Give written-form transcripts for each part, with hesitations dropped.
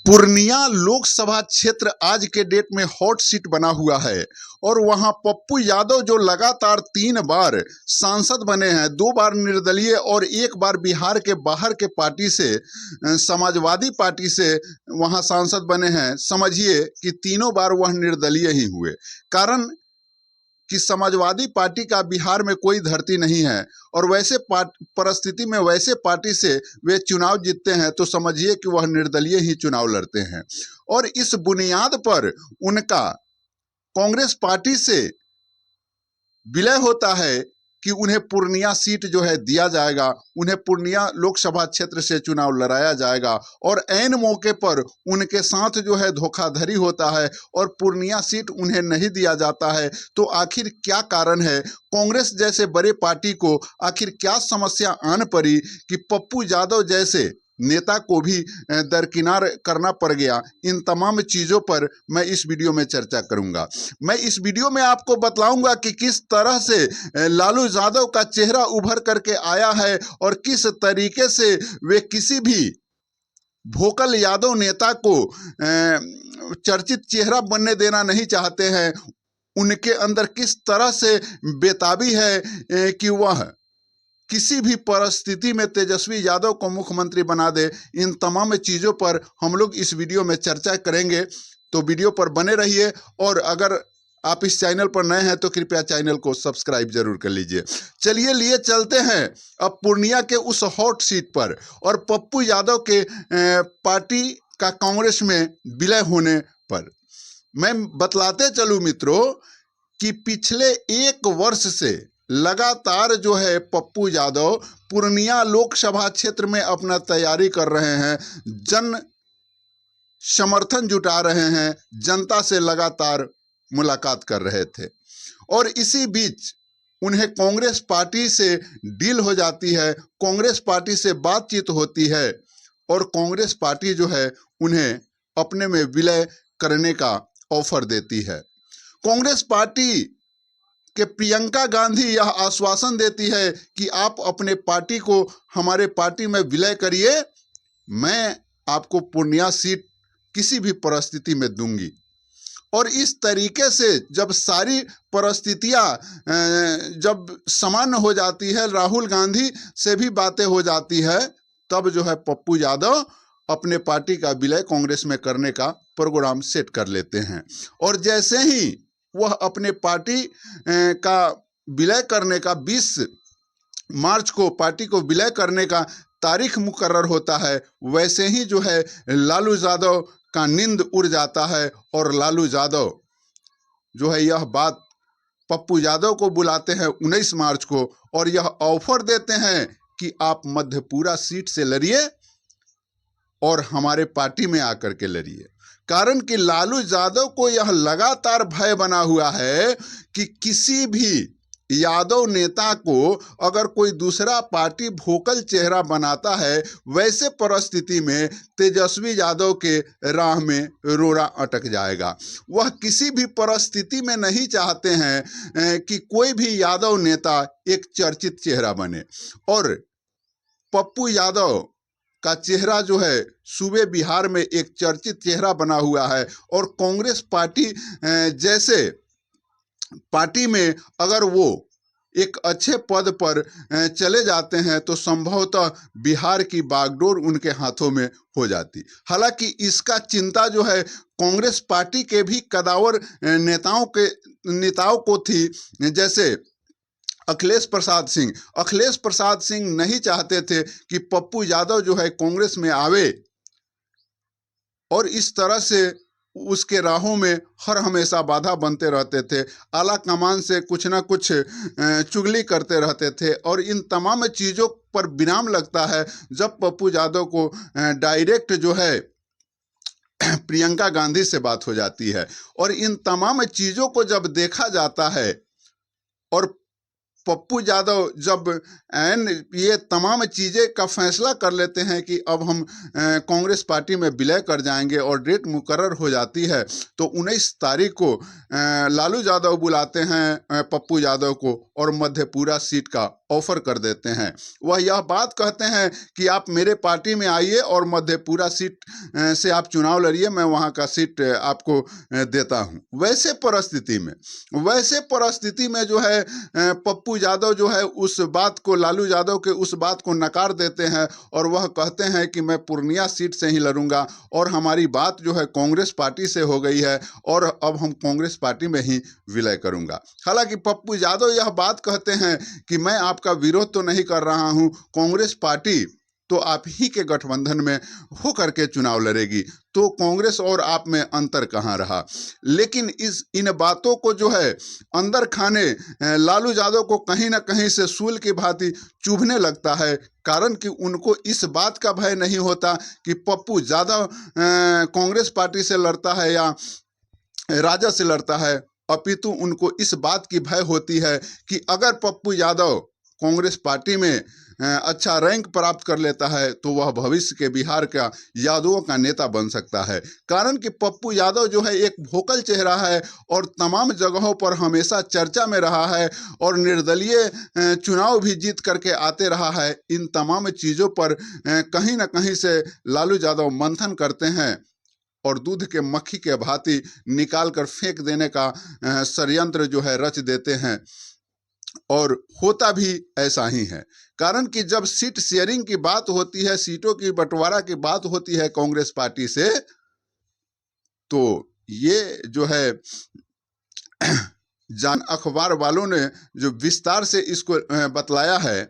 पूर्णिया लोकसभा क्षेत्र आज के डेट में हॉट सीट बना हुआ है और वहां पप्पू यादव जो लगातार 3 बार सांसद बने हैं, 2 बार निर्दलीय और 1 बार बिहार के बाहर के पार्टी से समाजवादी पार्टी से वहां सांसद बने हैं। समझिए कि तीनों बार वह निर्दलीय ही हुए। कारण कि समाजवादी पार्टी का बिहार में कोई धरती नहीं है और वैसे परिस्थिति में वैसे पार्टी से वे चुनाव जीतते हैं तो समझिए कि वह निर्दलीय ही चुनाव लड़ते हैं और इस बुनियाद पर उनका कांग्रेस पार्टी से विलय होता है कि उन्हें पूर्णिया सीट जो है दिया जाएगा, उन्हें पूर्णिया लोकसभा क्षेत्र से चुनाव लड़ाया जाएगा और ऐन मौके पर उनके साथ जो है धोखाधड़ी होता है और पूर्णिया सीट उन्हें नहीं दिया जाता है। तो आखिर क्या कारण है, कांग्रेस जैसे बड़े पार्टी को आखिर क्या समस्या आन पड़ी कि पप्पू यादव जैसे नेता को भी दरकिनार करना पड़ गया। इन तमाम चीज़ों पर मैं इस वीडियो में चर्चा करूंगा। मैं इस वीडियो में आपको बतलाऊंगा कि किस तरह से लालू यादव का चेहरा उभर करके आया है और किस तरीके से वे किसी भी भोकल यादव नेता को चर्चित चेहरा बनने देना नहीं चाहते हैं। उनके अंदर किस तरह से बेताबी है कि वह किसी भी परिस्थिति में तेजस्वी यादव को मुख्यमंत्री बना दे। इन तमाम चीज़ों पर हम लोग इस वीडियो में चर्चा करेंगे, तो वीडियो पर बने रहिए। और अगर आप इस चैनल पर नए हैं तो कृपया चैनल को सब्सक्राइब जरूर कर लीजिए। चलिए लिए चलते हैं अब पूर्णिया के उस हॉट सीट पर और पप्पू यादव के पार्टी का कांग्रेस में विलय होने पर। मैं बतलाते चलूँ मित्रों कि पिछले 1 वर्ष से लगातार जो है पप्पू यादव पूर्णिया लोकसभा क्षेत्र में अपना तैयारी कर रहे हैं, जन समर्थन जुटा रहे हैं, जनता से लगातार मुलाकात कर रहे थे और इसी बीच उन्हें कांग्रेस पार्टी से डील हो जाती है, कांग्रेस पार्टी से बातचीत होती है और कांग्रेस पार्टी जो है उन्हें अपने में विलय करने का ऑफर देती है। कांग्रेस पार्टी कि प्रियंका गांधी यह आश्वासन देती है कि आप अपने पार्टी को हमारे पार्टी में विलय करिए, मैं आपको पूर्णिया सीट किसी भी परिस्थिति में दूंगी। और इस तरीके से जब सारी परिस्थितियां जब सामान्य हो जाती है, राहुल गांधी से भी बातें हो जाती है, तब जो है पप्पू यादव अपने पार्टी का विलय कांग्रेस में करने का प्रोग्राम सेट कर लेते हैं। और जैसे ही वह अपने पार्टी का विलय करने का 20 मार्च को पार्टी को विलय करने का तारीख मुकर्रर होता है, वैसे ही जो है लालू यादव का नींद उड़ जाता है और लालू यादव जो है यह बात पप्पू यादव को बुलाते हैं 19 मार्च को और यह ऑफर देते हैं कि आप मधेपुरा सीट से लड़िए और हमारे पार्टी में आकर के लड़िए। कारण कि लालू यादव को यह लगातार भय बना हुआ है कि किसी भी यादव नेता को अगर कोई दूसरा पार्टी भोकल चेहरा बनाता है, वैसे परिस्थिति में तेजस्वी यादव के राह में रोड़ा अटक जाएगा। वह किसी भी परिस्थिति में नहीं चाहते हैं कि कोई भी यादव नेता एक चर्चित चेहरा बने और पप्पू यादव का चेहरा जो है सूबे बिहार में एक चर्चित चेहरा बना हुआ है और कांग्रेस पार्टी जैसे पार्टी में अगर वो एक अच्छे पद पर चले जाते हैं तो संभवतः बिहार की बागडोर उनके हाथों में हो जाती। हालांकि इसका चिंता जो है कांग्रेस पार्टी के भी कदावर नेताओं को थी, जैसे अखिलेश प्रसाद सिंह नहीं चाहते थे कि पप्पू यादव जो है कांग्रेस में आवे और इस तरह से उसके राहों में हर हमेशा बाधा बनते रहते थे, आला कमान से कुछ ना कुछ चुगली करते रहते थे और इन तमाम चीज़ों पर विराम लगता है जब पप्पू यादव को डायरेक्ट जो है प्रियंका गांधी से बात हो जाती है। और इन तमाम चीज़ों को जब देखा जाता है और पप्पू यादव जब ये तमाम चीज़ें का फैसला कर लेते हैं कि अब हम कांग्रेस पार्टी में विलय कर जाएंगे और डेट मुकर्रर हो जाती है, तो 19 तारीख को लालू यादव बुलाते हैं पप्पू यादव को और मधेपुरा सीट का ऑफर कर देते हैं। वह यह बात कहते हैं कि आप मेरे पार्टी में आइए और मधेपुरा सीट से आप चुनाव लड़िए, मैं वहां का सीट आपको देता हूं। वैसे परिस्थिति में जो है पप्पू यादव जो है उस बात को, लालू यादव के उस बात को नकार देते हैं और वह कहते हैं कि मैं पूर्णिया सीट से ही लड़ूंगा और हमारी बात जो है कांग्रेस पार्टी से हो गई है और अब हम कांग्रेस पार्टी में ही विलय करूंगा। हालांकि पप्पू यादव यह बात कहते हैं कि मैं आपका विरोध तो नहीं कर रहा हूं, कांग्रेस पार्टी तो आप ही के गठबंधन में हो करके चुनाव लड़ेगी, तो कांग्रेस और आप में अंतर कहां रहा। लेकिन इन बातों को जो है अंदर खाने लालू यादव को कहीं ना कहीं से सूल की भांति चुभने लगता है, कारण कि उनको इस बात का भय नहीं होता कि पप्पू यादव कांग्रेस पार्टी से लड़ता है या राजद से लड़ता है, अपितु उनको इस बात की भय होती है कि अगर पप्पू यादव कांग्रेस पार्टी में अच्छा रैंक प्राप्त कर लेता है तो वह भविष्य के बिहार का यादवों का नेता बन सकता है। कारण कि पप्पू यादव जो है एक वोकल चेहरा है और तमाम जगहों पर हमेशा चर्चा में रहा है और निर्दलीय चुनाव भी जीत करके आते रहा है। इन तमाम चीज़ों पर कहीं ना कहीं से लालू यादव मंथन करते हैं और दूध के मक्खी के भांति निकाल कर फेंक देने का षड्यंत्र जो है रच देते हैं और होता भी ऐसा ही है। कारण कि जब सीट शेयरिंग की बात होती है, सीटों की बंटवारा की बात होती है कांग्रेस पार्टी से, तो ये जो है जान अखबार वालों ने जो विस्तार से इसको बतलाया है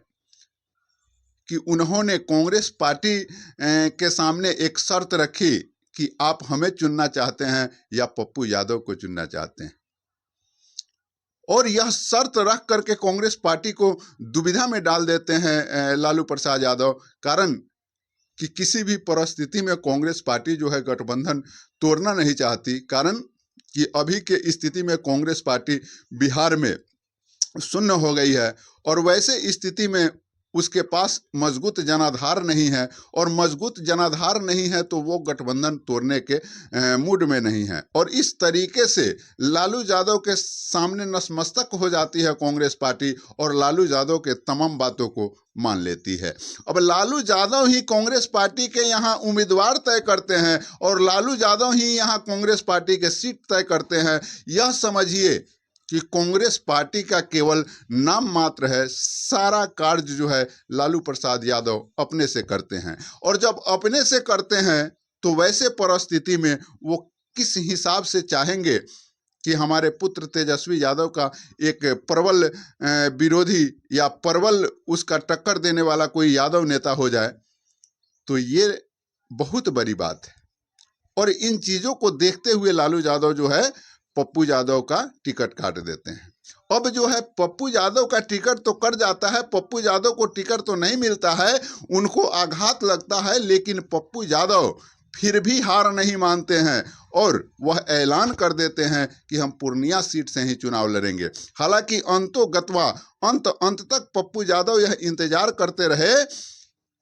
कि उन्होंने कांग्रेस पार्टी के सामने एक शर्त रखी कि आप हमें चुनना चाहते हैं या पप्पू यादव को चुनना चाहते हैं, और यह शर्त रख करके कांग्रेस पार्टी को दुविधा में डाल देते हैं लालू प्रसाद यादव। कारण कि किसी भी परिस्थिति में कांग्रेस पार्टी जो है गठबंधन तोड़ना नहीं चाहती, कारण कि अभी के स्थिति में कांग्रेस पार्टी बिहार में शून्य हो गई है और वैसे स्थिति में उसके पास मजबूत जनाधार नहीं है, और मजबूत जनाधार नहीं है तो वो गठबंधन तोड़ने के मूड में नहीं है। और इस तरीके से लालू यादव के सामने नतमस्तक हो जाती है कांग्रेस पार्टी और लालू यादव के तमाम बातों को मान लेती है। अब लालू यादव ही कांग्रेस पार्टी के यहाँ उम्मीदवार तय करते हैं और लालू यादव ही यहाँ कांग्रेस पार्टी के सीट तय करते हैं। यह समझिए कि कांग्रेस पार्टी का केवल नाम मात्र है, सारा कार्य जो है लालू प्रसाद यादव अपने से करते हैं। और जब अपने से करते हैं तो वैसे परिस्थिति में वो किस हिसाब से चाहेंगे कि हमारे पुत्र तेजस्वी यादव का एक प्रबल विरोधी या प्रबल उसका टक्कर देने वाला कोई यादव नेता हो जाए, तो ये बहुत बड़ी बात है। और इन चीज़ों को देखते हुए लालू यादव जो है पप्पू यादव का टिकट काट देते हैं। अब जो है पप्पू यादव का टिकट तो कट जाता है, पप्पू यादव को टिकट तो नहीं मिलता है, उनको आघात लगता है, लेकिन पप्पू यादव फिर भी हार नहीं मानते हैं और वह ऐलान कर देते हैं कि हम पूर्णिया सीट से ही चुनाव लड़ेंगे। हालांकि अंत तक पप्पू यादव यह इंतजार करते रहे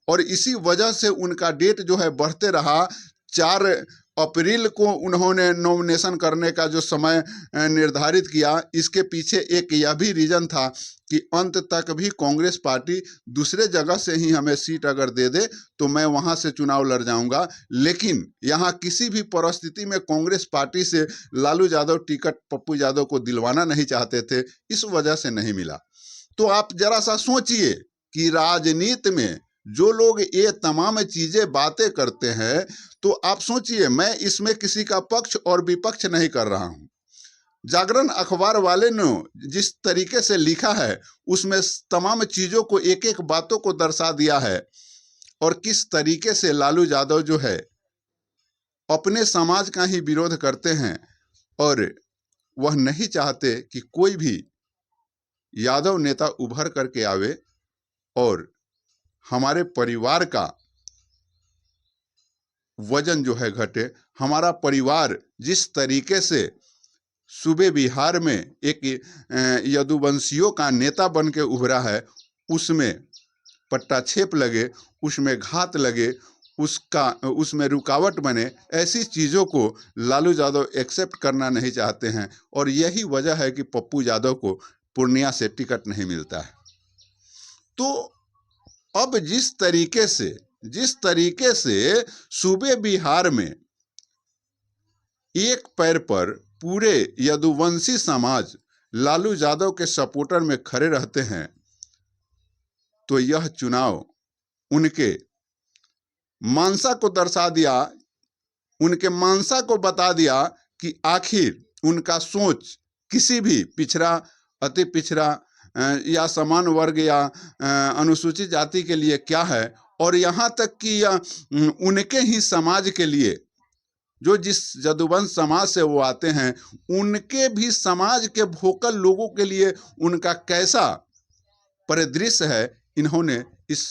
और इसी वजह से उनका डेट जो है बढ़ते रहा। 4 अप्रैल को उन्होंने नॉमिनेशन करने का जो समय निर्धारित किया, इसके पीछे एक यह भी रीजन था कि अंत तक भी कांग्रेस पार्टी दूसरे जगह से ही हमें सीट अगर दे दे तो मैं वहां से चुनाव लड़ जाऊंगा, लेकिन यहाँ किसी भी परिस्थिति में कांग्रेस पार्टी से लालू यादव टिकट पप्पू यादव को दिलवाना नहीं चाहते थे, इस वजह से नहीं मिला। तो आप जरा सा सोचिए कि राजनीति में जो लोग ये तमाम चीजें बातें करते हैं, तो आप सोचिए, मैं इसमें किसी का पक्ष और विपक्ष नहीं कर रहा हूं। जागरण अखबार वाले ने जिस तरीके से लिखा है उसमें तमाम चीजों को, एक एक बातों को दर्शा दिया है और किस तरीके से लालू यादव जो है अपने समाज का ही विरोध करते हैं और वह नहीं चाहते कि कोई भी यादव नेता उभर करके आवे और हमारे परिवार का वजन जो है घटे। हमारा परिवार जिस तरीके से सूबे बिहार में एक यदुवंशियों का नेता बन के उभरा है, उसमें पट्टाछेप लगे, उसमें घात लगे, उसमें रुकावट बने, ऐसी चीज़ों को लालू यादव एक्सेप्ट करना नहीं चाहते हैं और यही वजह है कि पप्पू यादव को पूर्णिया से टिकट नहीं मिलता है। तो अब जिस तरीके से सूबे बिहार में एक पैर पर पूरे यदुवंशी समाज लालू यादव के सपोर्टर में खड़े रहते हैं, तो यह चुनाव उनके मानसा को दर्शा दिया, उनके मानसा को बता दिया कि आखिर उनका सोच किसी भी पिछड़ा, अति पिछड़ा या समान वर्ग या अनुसूचित जाति के लिए क्या है, और यहाँ तक कि उनके ही समाज के लिए, जो जिस यदुवंश समाज से वो आते हैं, उनके भी समाज के वोकल लोगों के लिए उनका कैसा परिदृश्य है, इन्होंने इस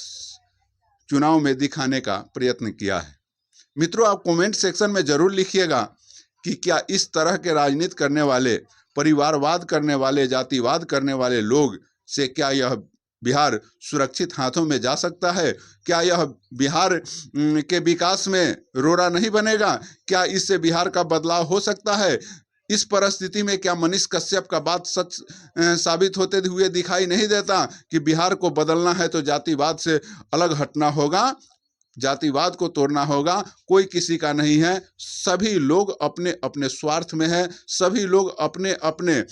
चुनाव में दिखाने का प्रयत्न किया है। मित्रों, आप कमेंट सेक्शन में जरूर लिखिएगा कि क्या इस तरह के राजनीति करने वाले, परिवारवाद करने वाले, जातिवाद करने वाले लोग से क्या यह बिहार सुरक्षित हाथों में जा सकता है? क्या यह बिहार के विकास में रोड़ा नहीं बनेगा? क्या इससे बिहार का बदलाव हो सकता है? इस परिस्थिति में क्या मनीष कश्यप का बात सच साबित होते हुए दिखाई नहीं देता कि बिहार को बदलना है तो जातिवाद से अलग हटना होगा, जातिवाद को तोड़ना होगा? कोई किसी का नहीं है, सभी लोग अपने अपने स्वार्थ में है, सभी लोग अपने अपने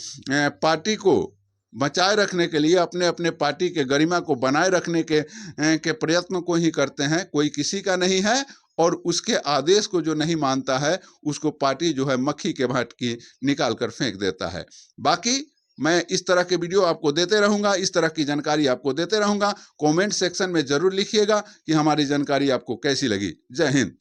पार्टी को बचाए रखने के लिए, अपने अपने पार्टी के गरिमा को बनाए रखने के प्रयत्न को ही करते हैं। कोई किसी का नहीं है, और उसके आदेश को जो नहीं मानता है उसको पार्टी जो है मक्खी के भांति निकाल कर फेंक देता है। बाकी मैं इस तरह के वीडियो आपको देते रहूंगा, इस तरह की जानकारी आपको देते रहूंगा। कमेंट सेक्शन में जरूर लिखिएगा कि हमारी जानकारी आपको कैसी लगी। जय हिंद।